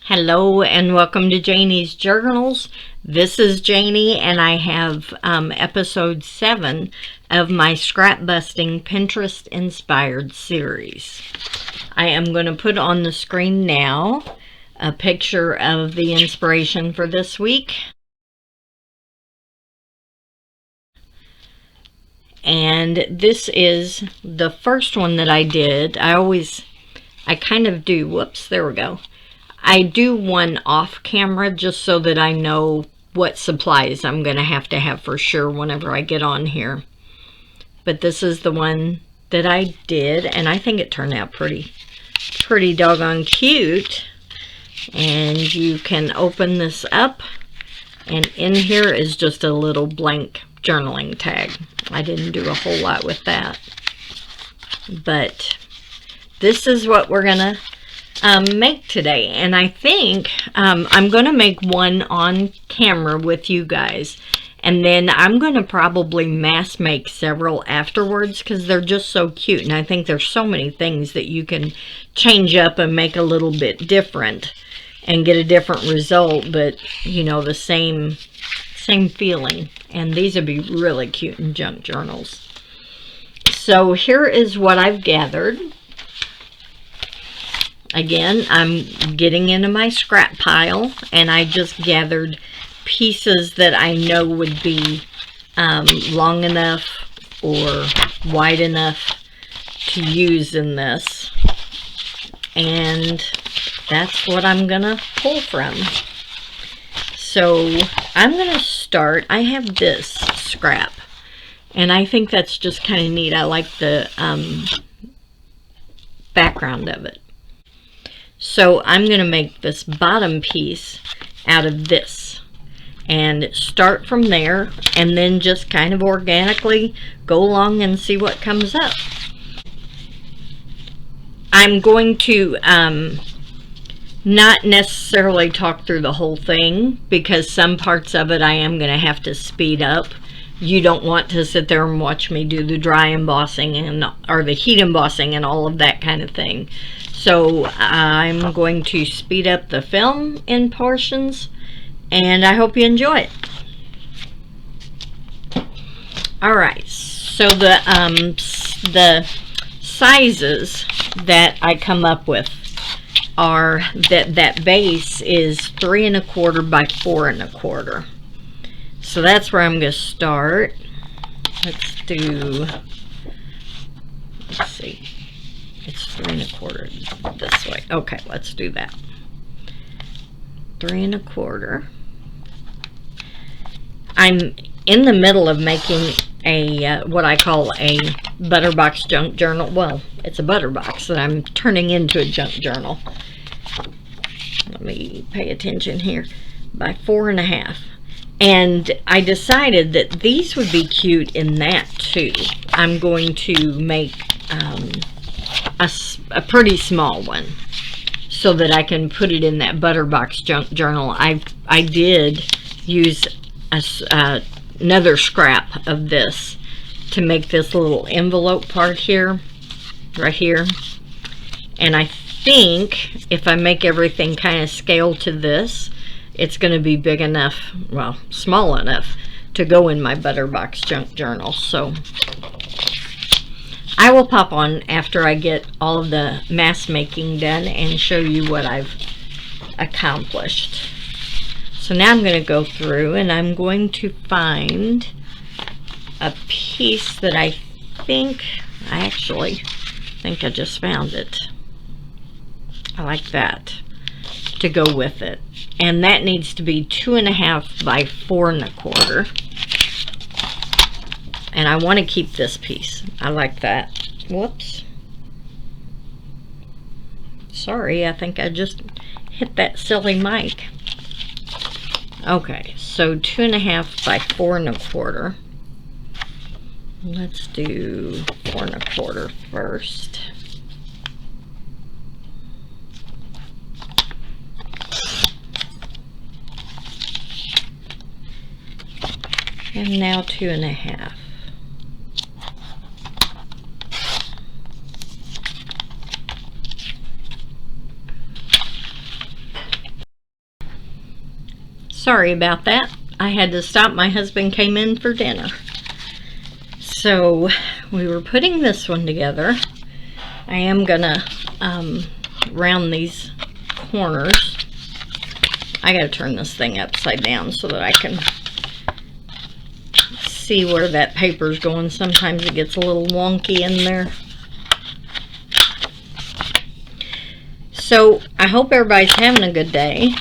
Hello and welcome to Janie's Journals. This is Janie and I have episode 7 of my scrap busting Pinterest inspired series. I am going to put on the screen now a picture of the inspiration for this week. And this is the first one that I did. I kind of do, whoops, there we go. I do one off camera just so that I know what supplies I'm going to have for sure whenever I get on here. But this is the one that I did, and I think it turned out pretty doggone cute. And you can open this up, and in here is just a little blank journaling tag. I didn't do a whole lot with that. But this is what we're going to make today, and I think I'm going to make one on camera with you guys, and then I'm going to probably mass make several afterwards because they're just so cute, and I think there's so many things that you can change up and make a little bit different and get a different result, but you know, the same feeling. And these would be really cute in junk journals. So here is what I've gathered. Again, I'm getting into my scrap pile, and I just gathered pieces that I know would be long enough or wide enough to use in this. And that's what I'm going to pull from. So I'm going to start. I have this scrap, and I think that's just kind of neat. I like the background of it. So I'm going to make this bottom piece out of this and start from there, and then just kind of organically go along and see what comes up. I'm going to not necessarily talk through the whole thing because some parts of it I am going to have to speed up. You don't want to sit there and watch me do the dry embossing or the heat embossing and all of that kind of thing. So I'm going to speed up the film in portions, and I hope you enjoy it. Alright, so the sizes that I come up with are that base is 3 1/4 by 4 1/4. So that's where I'm going to start. Let's see. It's 3 1/4 this way. Okay, let's do that. 3 1/4. I'm in the middle of making a what I call a Butterbox junk journal. Well, it's a Butterbox that I'm turning into a junk journal. Let me pay attention here. By 4 1/2. And I decided that these would be cute in that too. I'm going to make a pretty small one so that I can put it in that Butterbox junk journal. I did use another scrap of this to make this little envelope part here, right here. And I think if I make everything kind of scale to this, it's going to be big enough, well, small enough to go in my Butterbox junk journal. So I will pop on after I get all of the mass making done and show you what I've accomplished. So now I'm going to go through and I'm going to find a piece that I actually think I just found it. I like that to go with it. And that needs to be 2 1/2 by 4 1/4. And I want to keep this piece. I like that. Whoops. Sorry, I think I just hit that silly mic. Okay, so 2 1/2 by 4 1/4. Let's do 4 1/4 first. And now 2 1/2. Sorry about that. I had to stop. My husband came in for dinner. So we were putting this one together. I am gonna round these corners. I gotta turn this thing upside down so that I can see where that paper's going. Sometimes it gets a little wonky in there. So I hope everybody's having a good day.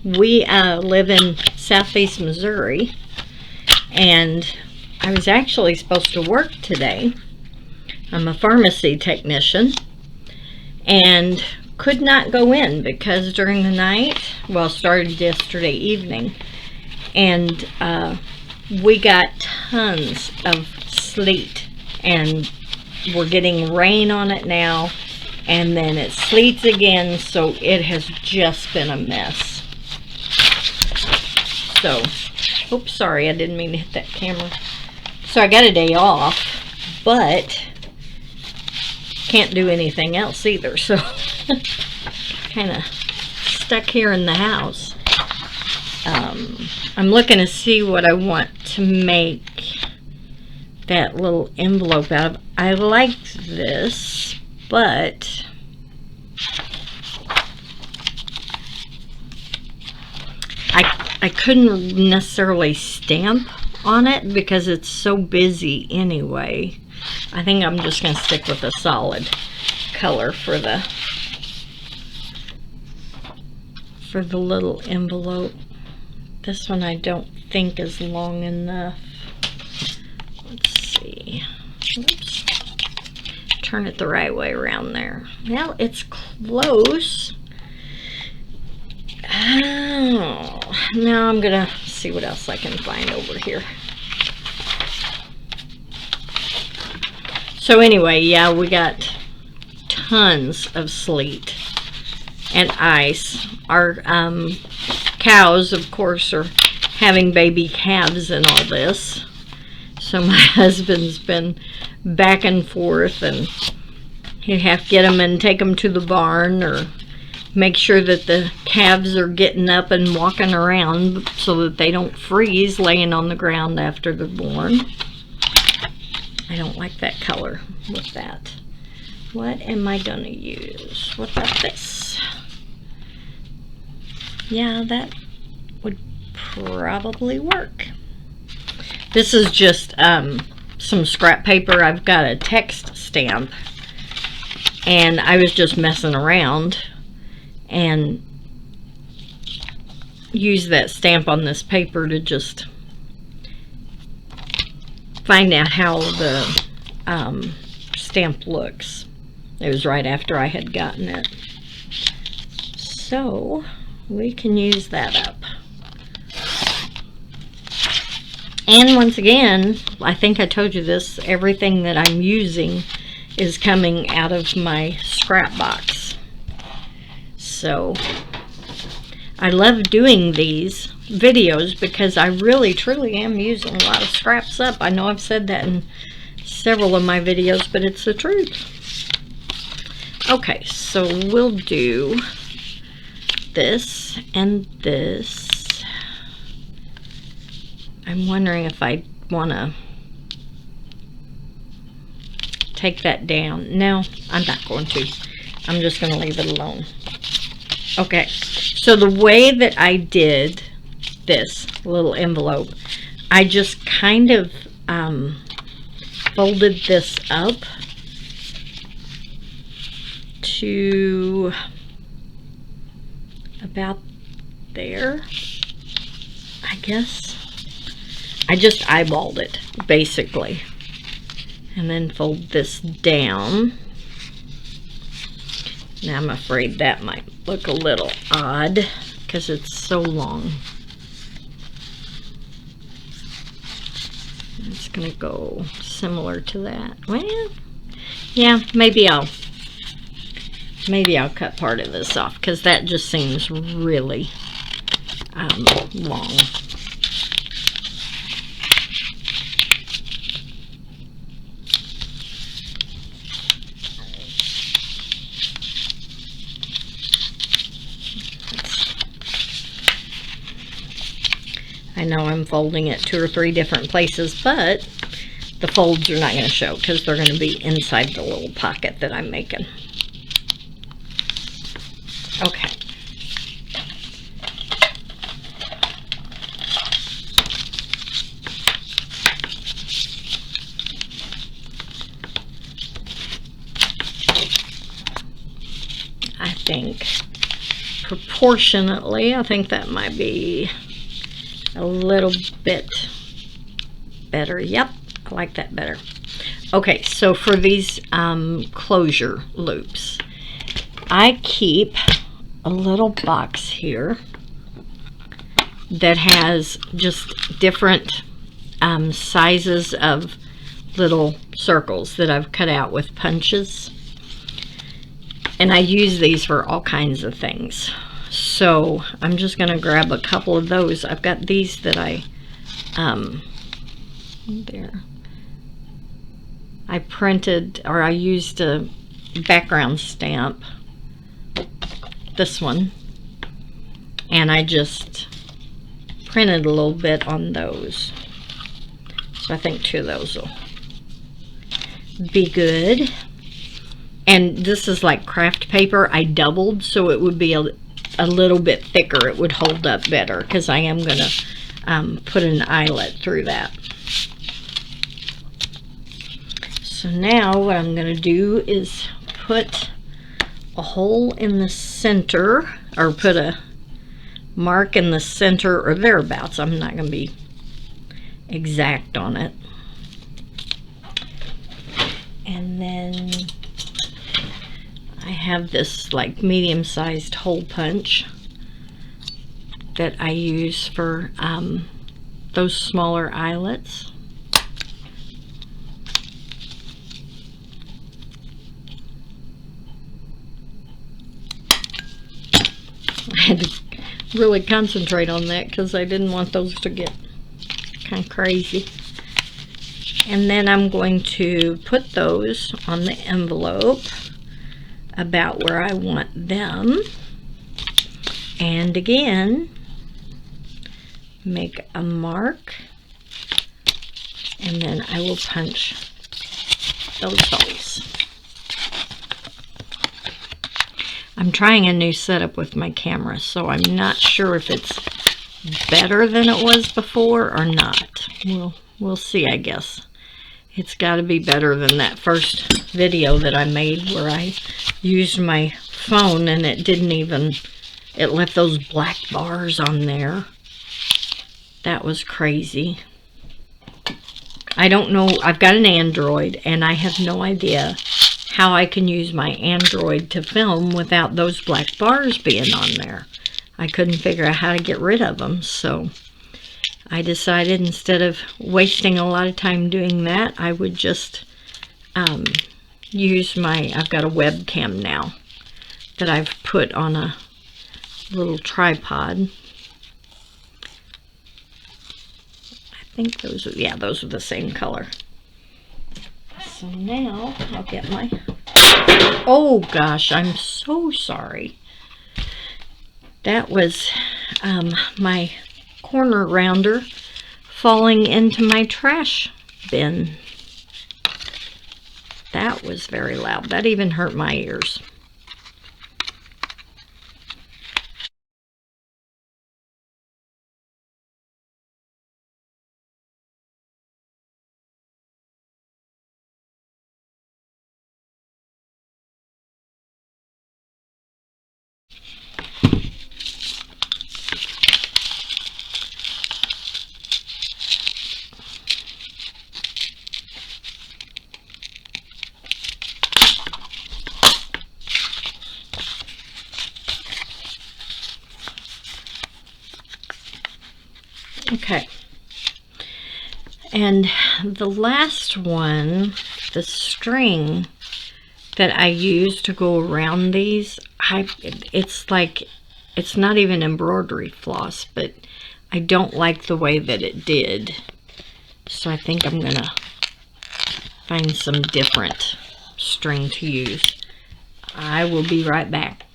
We live in Southeast Missouri, and I was actually supposed to work today. I'm a pharmacy technician and could not go in because during the night, well, started yesterday evening, and we got tons of sleet, and we're getting rain on it now, and then it sleets again, so it has just been a mess. So, oops, sorry, I didn't mean to hit that camera. So I got a day off, but can't do anything else either, so kind of stuck here in the house. I'm looking to see what I want to make that little envelope out of. I liked this, but I couldn't necessarily stamp on it because it's so busy anyway. I think I'm just going to stick with a solid color for the little envelope. This one I don't think is long enough. Let's see. Oops. Turn it the right way around there. Well, it's close. Oh, now I'm gonna see what else I can find over here. So anyway, yeah, we got tons of sleet and ice. Our cows, of course, are having baby calves and all this. So my husband's been back and forth, and he'd have to get them and take them to the barn, or make sure that the calves are getting up and walking around so that they don't freeze laying on the ground after they're born. I don't like that color with that. What am I gonna use? What about this? Yeah, that would probably work. This is just some scrap paper. I've got a text stamp, and I was just messing around and use that stamp on this paper to just find out how the stamp looks. It was right after I had gotten it, so we can use that up. And once again, I think I told you this, everything that I'm using is coming out of my scrap box. So I love doing these videos because I really truly am using a lot of scraps up. I know I've said that in several of my videos, but it's the truth. Okay, so we'll do this and this. I'm wondering if I want to take that down. No, I'm not going to. I'm just going to leave it alone. Okay, so the way that I did this little envelope, I just kind of folded this up to about there, I guess. I just eyeballed it, basically. And then fold this down. Now I'm afraid that might look a little odd because it's so long. It's going to go similar to that. Well, yeah, maybe I'll cut part of this off because that just seems really long. I know I'm folding it 2 or 3 different places, but the folds are not going to show because they're going to be inside the little pocket that I'm making. Okay. I think proportionately, I think that might be a little bit better. Yep, I like that better. Okay, so for these closure loops, I keep a little box here that has just different sizes of little circles that I've cut out with punches. And I use these for all kinds of things. So I'm just going to grab a couple of those. I've got these that I printed, or I used a background stamp, this one, and I just printed a little bit on those. So I think 2 of those will be good. And this is like craft paper. I doubled so it would be a little bit thicker. It would hold up better because I am going to put an eyelet through that. So now what I'm going to do is put a hole in the center, or put a mark in the center or thereabouts. I'm not going to be exact on it. And then I have this like medium-sized hole punch that I use for those smaller eyelets. I had to really concentrate on that because I didn't want those to get kind of crazy. And then I'm going to put those on the envelope about where I want them. And again, make a mark, and then I will punch those holes. I'm trying a new setup with my camera, so I'm not sure if it's better than it was before or not. We'll see, I guess. It's got to be better than that first video that I made where I used my phone and it didn't even, it left those black bars on there. That was crazy. I don't know, I've got an Android and I have no idea how I can use my Android to film without those black bars being on there. I couldn't figure out how to get rid of them, so I decided instead of wasting a lot of time doing that, I would just use I've got a webcam now that I've put on a little tripod. I think those are the same color. So now I'll get my, oh gosh, I'm so sorry. That was my corner rounder falling into my trash bin. That was very loud. That even hurt my ears. Okay, and the last one, the string that I use to go around these, it's like, it's not even embroidery floss, but I don't like the way that it did. So I think I'm gonna find some different string to use. I will be right back.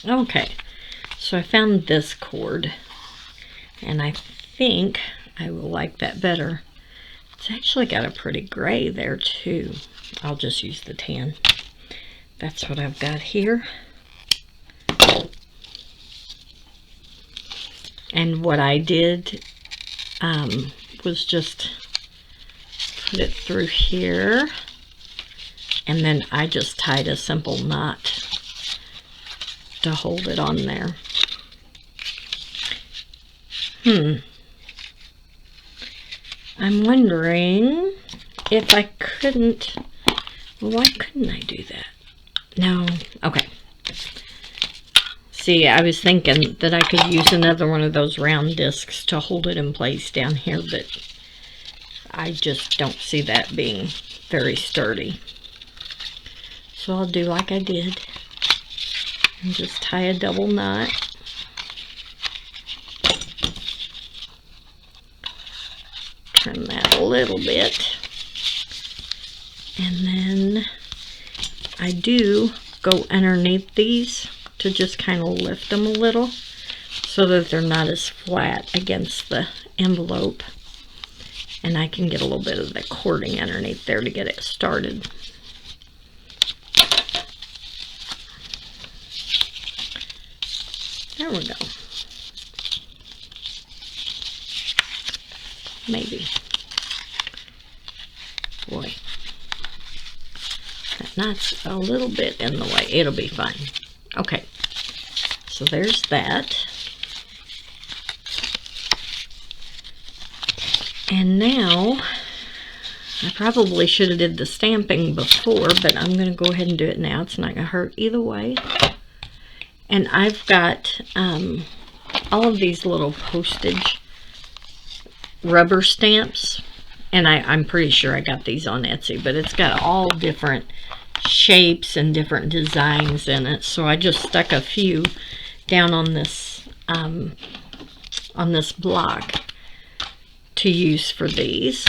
Okay, so I found this cord. And I think I will like that better. It's actually got a pretty gray there too. I'll just use the tan. That's what I've got here. And what I did was just put it through here, and then I just tied a simple knot to hold it on there. I'm wondering if I couldn't, why couldn't I do that? No, okay. See, I was thinking that I could use another one of those round discs to hold it in place down here, but I just don't see that being very sturdy. So I'll do like I did and just tie a double knot. Trim that a little bit. And then I do go underneath these to just kind of lift them a little so that they're not as flat against the envelope. And I can get a little bit of the cording underneath there to get it started. There we go. Maybe. Boy. That knot's a little bit in the way. It'll be fine. Okay. So there's that. And now, I probably should have did the stamping before, but I'm going to go ahead and do it now. It's not going to hurt either way. And I've got all of these little postage rubber stamps. And I'm pretty sure I got these on Etsy, but it's got all different shapes and different designs in it. So I just stuck a few down on this block to use for these.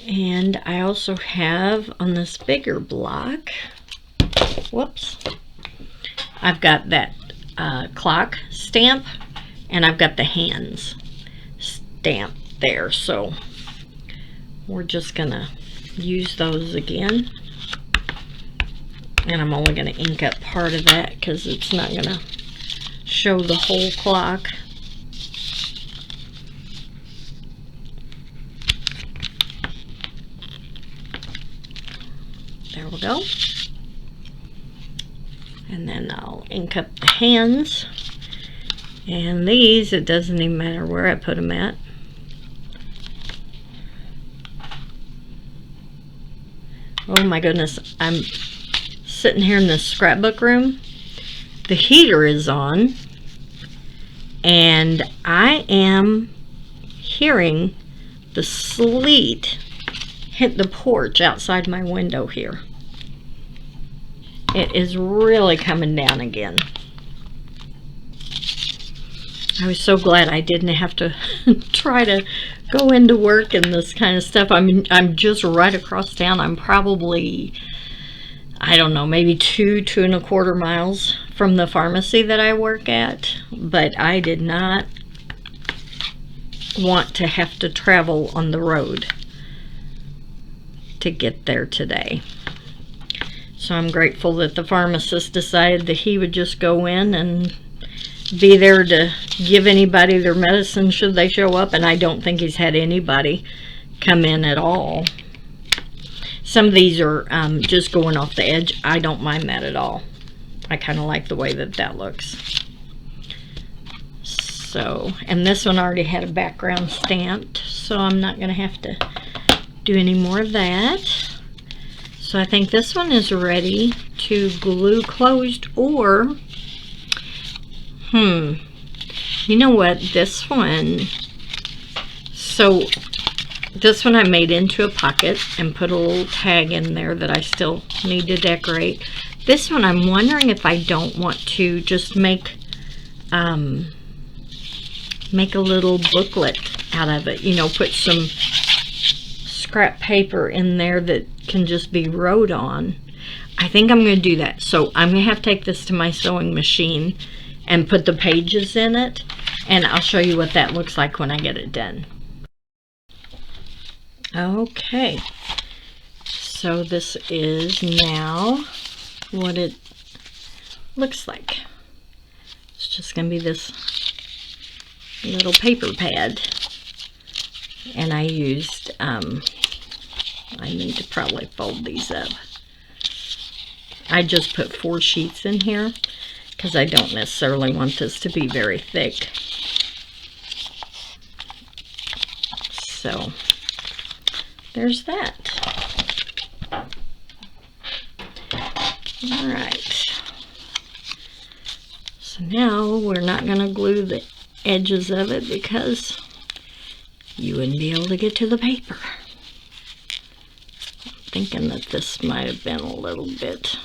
And I also have on this bigger block, whoops, I've got that clock stamp, and I've got the hands stamp there. So we're just gonna use those again, and I'm only gonna ink up part of that because it's not gonna show the whole clock. There we go. And then I'll ink up the hands. And these, it doesn't even matter where I put them at. Oh my goodness, I'm sitting here in this scrapbook room. The heater is on. And I am hearing the sleet hit the porch outside my window here. It is really coming down again. I was so glad I didn't have to try to go into work and this kind of stuff. I'm just right across town. I'm probably, I don't know, maybe 2.25 miles from the pharmacy that I work at. But I did not want to have to travel on the road to get there today. So I'm grateful that the pharmacist decided that he would just go in and be there to give anybody their medicine should they show up, and I don't think he's had anybody come in at all. Some of these are just going off the edge. I don't mind that at all. I kind of like the way that that looks. So, and this one already had a background stamped, so I'm not going to have to do any more of that. So I think this one is ready to glue closed, or you know what, this one, so this one I made into a pocket and put a little tag in there that I still need to decorate. This one I'm wondering if I don't want to just make a little booklet out of it, you know, put some scrap paper in there that can just be wrote on. I think I'm going to do that. So I'm going to have to take this to my sewing machine and put the pages in it, and I'll show you what that looks like when I get it done. Okay, so this is now what it looks like. It's just going to be this little paper pad, and I used, I need to probably fold these up. I just put 4 sheets in here because I don't necessarily want this to be very thick. So there's that. Alright. So now we're not going to glue the edges of it because you wouldn't be able to get to the paper. I'm thinking that this might have been a little bit,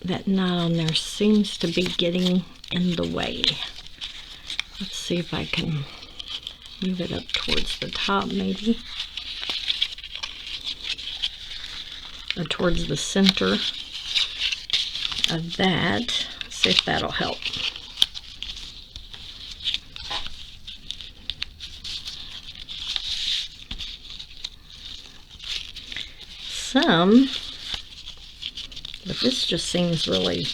that knot on there seems to be getting in the way. Let's see if I can move it up towards the top maybe, or towards the center of that. See if that'll help. But this just seems really,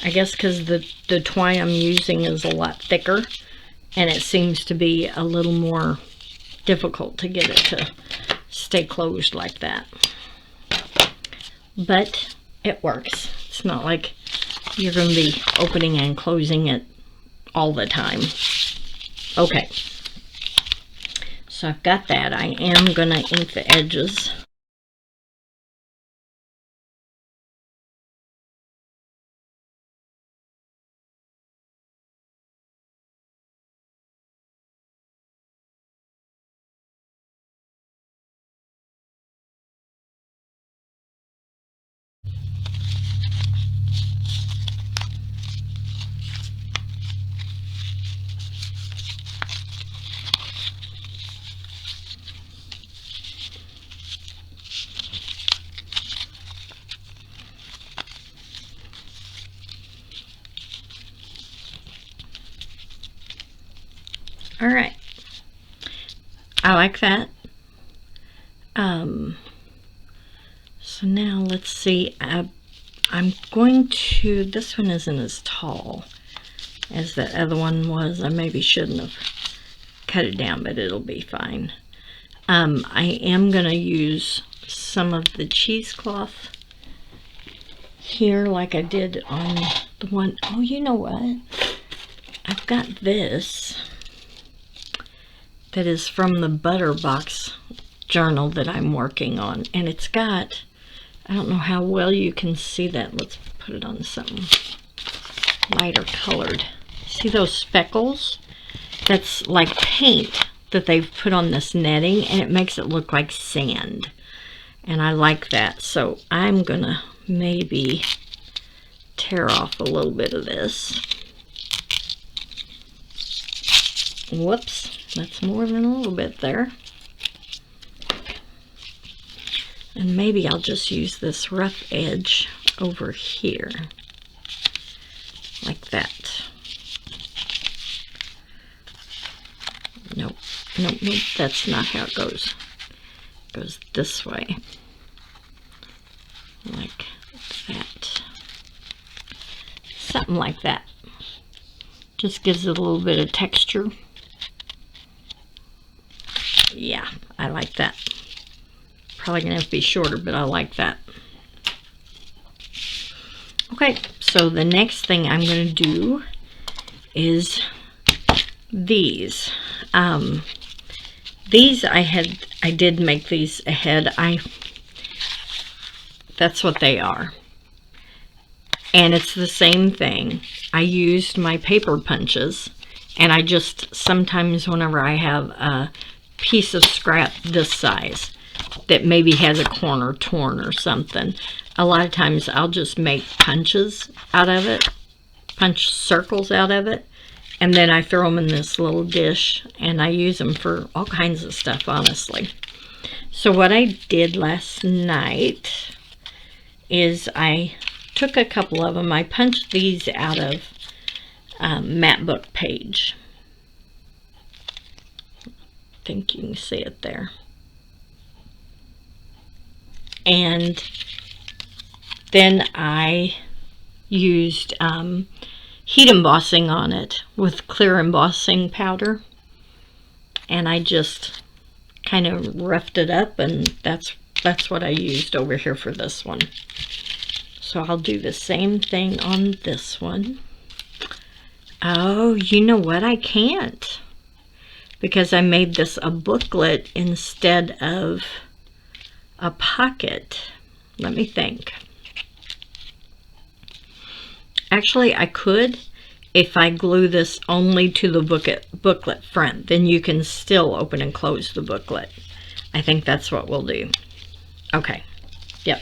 I guess because the twine I'm using is a lot thicker, and it seems to be a little more difficult to get it to stay closed like that. But it works. It's not like you're going to be opening and closing it all the time. Okay, so I've got that. I am going to ink the edges. All right, I like that. So now let's see. I'm going to, this one isn't as tall as that other one was. I maybe shouldn't have cut it down, but it'll be fine. I am going to use some of the cheesecloth here like I did on the one. Oh, you know what? I've got this that is from the Butter Box journal that I'm working on, and it's got, I don't know how well you can see that. Let's put it on something lighter colored. See those speckles? That's like paint that they've put on this netting, and it makes it look like sand, and I like that. So I'm gonna maybe tear off a little bit of this. Whoops, that's more than a little bit there. And maybe I'll just use this rough edge over here, like that. Nope, nope, nope, that's not how it goes. It goes this way, like that. Something like that. Just gives it a little bit of texture. Yeah, I like that. Probably gonna have to be shorter, but I like that. Okay, so the next thing I'm gonna do is these. These I did make these ahead. That's what they are. And it's the same thing. I used my paper punches, and I just, sometimes whenever I have a piece of scrap this size that maybe has a corner torn or something, a lot of times I'll just make punches out of it, punch circles out of it, and then I throw them in this little dish, and I use them for all kinds of stuff, honestly. So what I did last night is I took a couple of them. I punched these out of Matte Book Page. I think you can see it there. And then I used heat embossing on it with clear embossing powder. And I just kind of roughed it up, and that's what I used over here for this one. So I'll do the same thing on this one. Oh, you know what? I can't, because I made this a booklet instead of a pocket. Let me think. Actually, I could if I glue this only to the booklet front. Then you can still open and close the booklet. I think that's what we'll do. Okay. Yep.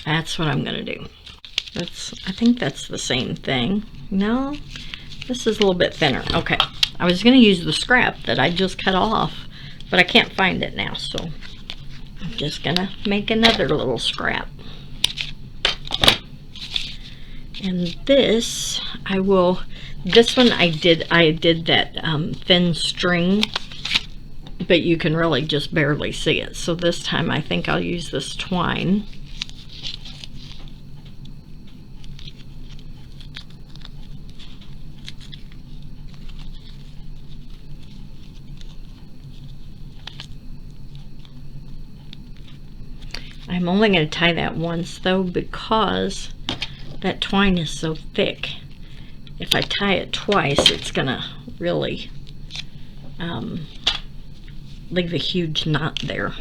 That's what I'm going to do. I think that's the same thing. No, this is a little bit thinner. Okay. I was going to use the scrap that I just cut off, but I can't find it now, so I'm just going to make another little scrap. And this, this one I did that thin string, but you can really just barely see it. So this time I think I'll use this twine. I'm only going to tie that once though, because that twine is so thick. If I tie it twice, it's going to really leave a huge knot there.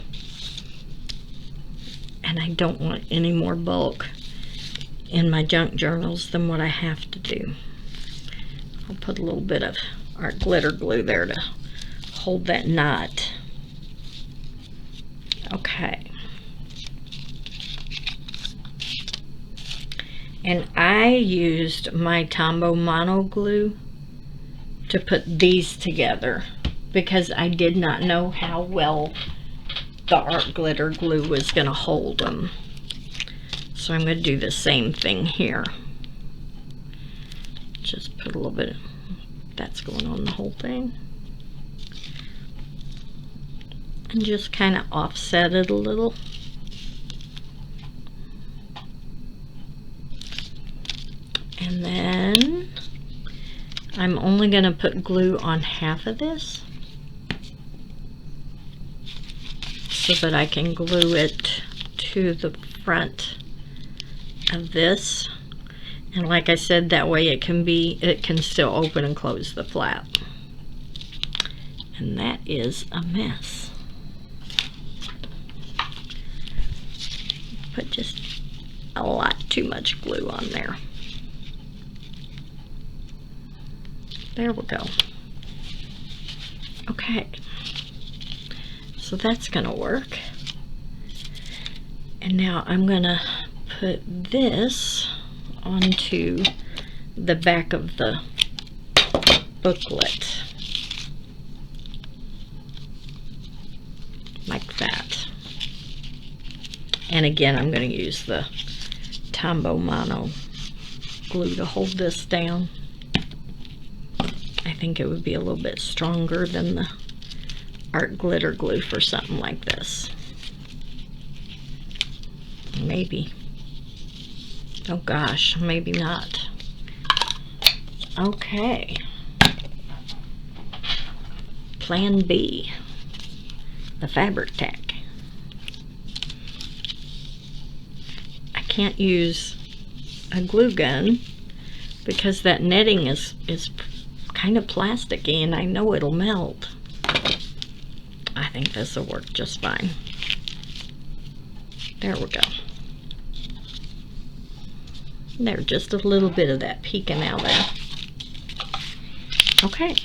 And I don't want any more bulk in my junk journals than what I have to do. I'll put a little bit of art glitter glue there to hold that knot. Okay. And I used my Tombow Mono Glue to put these together because I did not know how well the art glitter glue was going to hold them. So I'm going to do the same thing here. Just put a little bit of that's going on the whole thing. And just kind of offset it a little. And then I'm only going to put glue on half of this so that I can glue it to the front of this. And like I said, that way it can still open and close the flap. And that is a mess. Put just a lot too much glue on there. There we go. Okay, so that's gonna work. And now I'm gonna put this onto the back of the booklet, like that. And again, I'm gonna use the Tombow Mono glue to hold this down. I think it would be a little bit stronger than the art glitter glue for something like this. Maybe. Oh gosh, maybe not. Okay. Plan B. The fabric tack. I can't use a glue gun because that netting is kind of plasticky and I know it'll melt. I think this will work just fine. There we go. There's just a little bit of that peeking out there. Okay.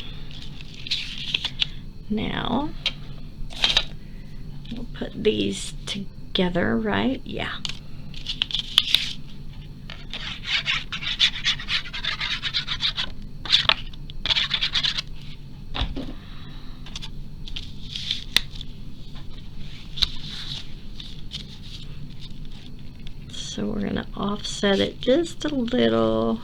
Now, we'll put these together, right? Yeah. So we're going to offset it just a little.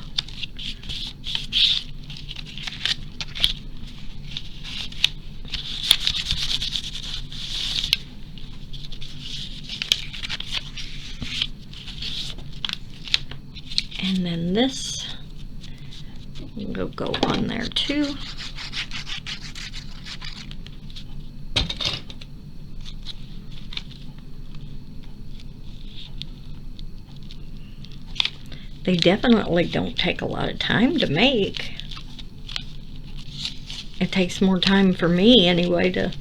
And then this will go on there too. They definitely don't take a lot of time to make. It takes more time for me anyway to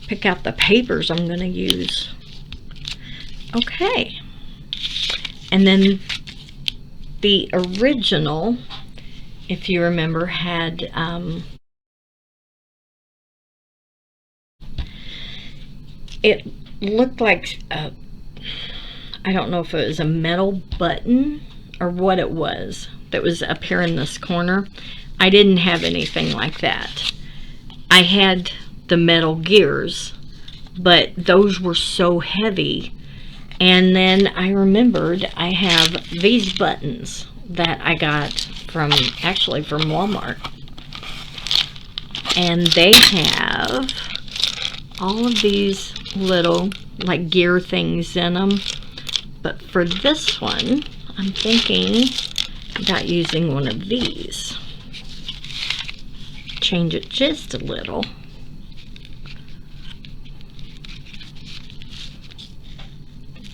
pick out the papers I'm going to use. Okay. And then the original, if you remember, had it looked like I don't know if it was a metal button or what it was that was up here in this corner. I didn't have anything like that. I had the metal gears, but those were so heavy. And then I remembered I have these buttons that I got from Walmart. And they have all of these little like gear things in them. But for this one, I'm thinking about using one of these. Change it just a little.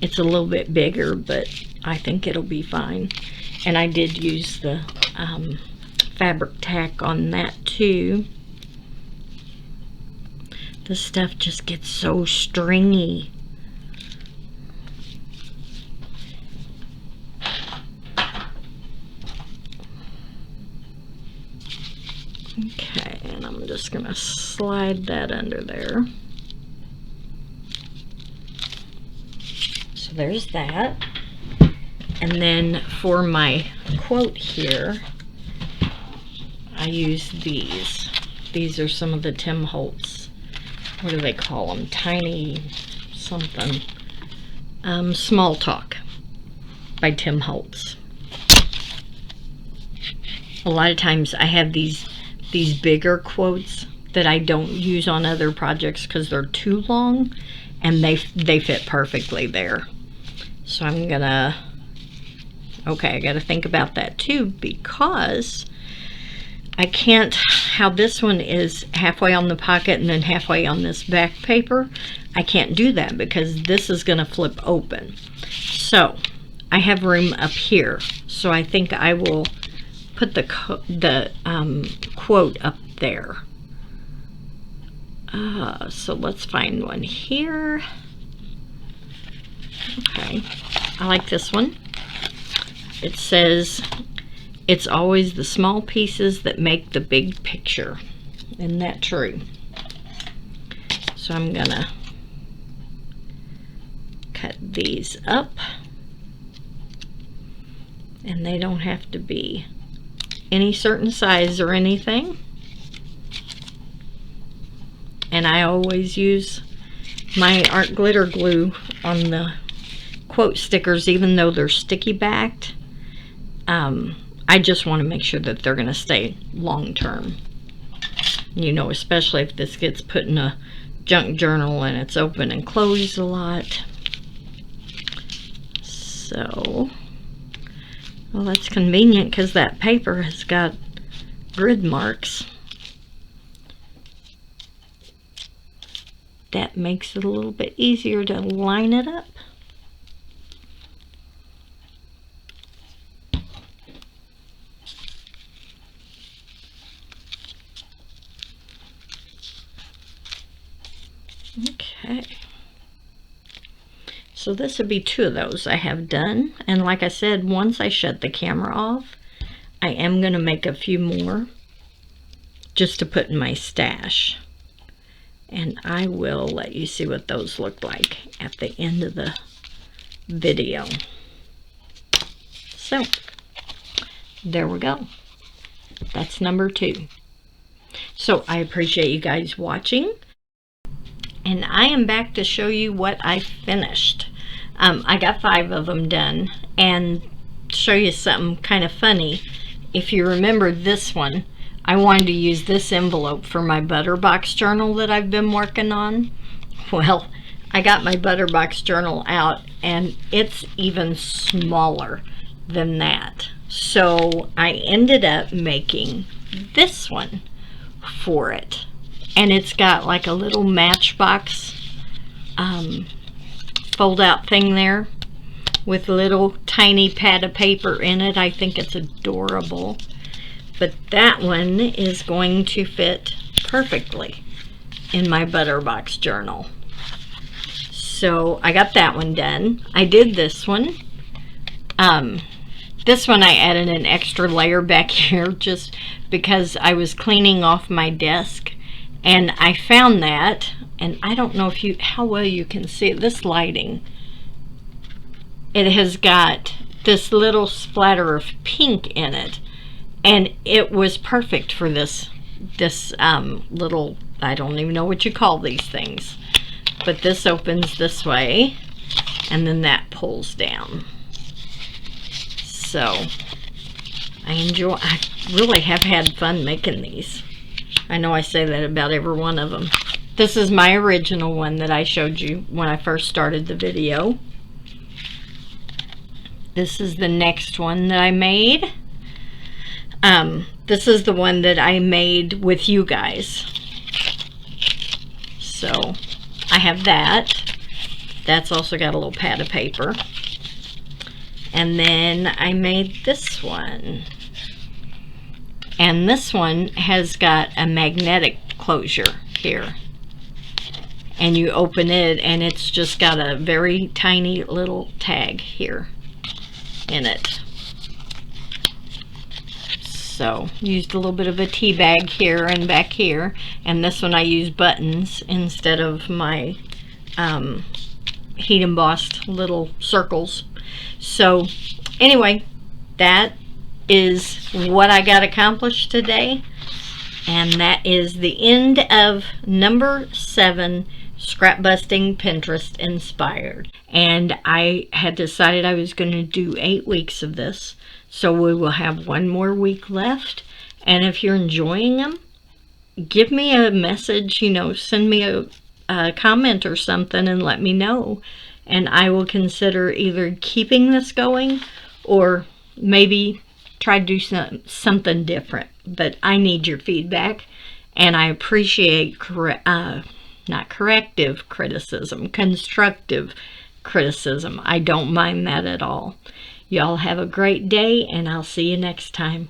It's a little bit bigger, but I think it'll be fine. And I did use the fabric tack on that too. This stuff just gets so stringy. Okay, and I'm just gonna slide that under there. So there's that. And then for my quote here, I use these. These are some of the Tim Holtz, what do they call them? Tiny something. Small Talk by Tim Holtz. A lot of times I have these bigger quotes that I don't use on other projects because they're too long, and they fit perfectly there. So I'm gonna, okay, I gotta think about that too, because I can't, how this one is halfway on the pocket and then halfway on this back paper, I can't do that because this is gonna flip open. So I have room up here, so I think I will put the quote up there. So let's find one here. Okay, I like this one. It says, "It's always the small pieces that make the big picture." Isn't that true? So I'm gonna cut these up, and they don't have to be any certain size or anything. And I always use my art glitter glue on the quote stickers, even though they're sticky backed. I just want to make sure that they're going to stay long term. You know, especially if this gets put in a junk journal and it's open and closed a lot. So, well, that's convenient because that paper has got grid marks. That makes it a little bit easier to line it up. Okay. So this would be 2 of those I have done. And like I said, once I shut the camera off, I am going to make a few more just to put in my stash. And I will let you see what those look like at the end of the video. So, there we go. That's number 2. So, I appreciate you guys watching. And I am back to show you what I finished. I got 5 of them done. And show you something kind of funny. If you remember this one, I wanted to use this envelope for my Butterbox journal that I've been working on. Well, I got my Butterbox journal out and it's even smaller than that. So I ended up making this one for it. And it's got like a little Matchbox fold out thing there with a little tiny pad of paper in it. I think it's adorable. But that one is going to fit perfectly in my Butterbox journal. So I got that one done. I did this one. This one I added an extra layer back here just because I was cleaning off my desk and I found that, and I don't know if how well you can see it, this lighting. It has got this little splatter of pink in it, and it was perfect for this little, I don't even know what you call these things, but this opens this way and then that pulls down. So I really have had fun making these. I know I say that about every one of them. This is my original one that I showed you when I first started the video. This is the next one that I made. This is the one that I made with you guys. So I have that. That's also got a little pad of paper. And then I made this one. And this one has got a magnetic closure here. And you open it and it's just got a very tiny little tag here in it. So used a little bit of a tea bag here and back here. And this one I used buttons instead of my heat embossed little circles. So anyway, that is what I got accomplished today, and that is the end of number 7 Scrap Busting Pinterest Inspired. And I had decided I was going to do 8 weeks of this, so we will have 1 more week left. And if you're enjoying them, give me a message, you know, send me a comment or something and let me know, and I will consider either keeping this going or maybe try to do something different. But I need your feedback, and I appreciate not corrective criticism, constructive criticism. I don't mind that at all. Y'all have a great day, and I'll see you next time.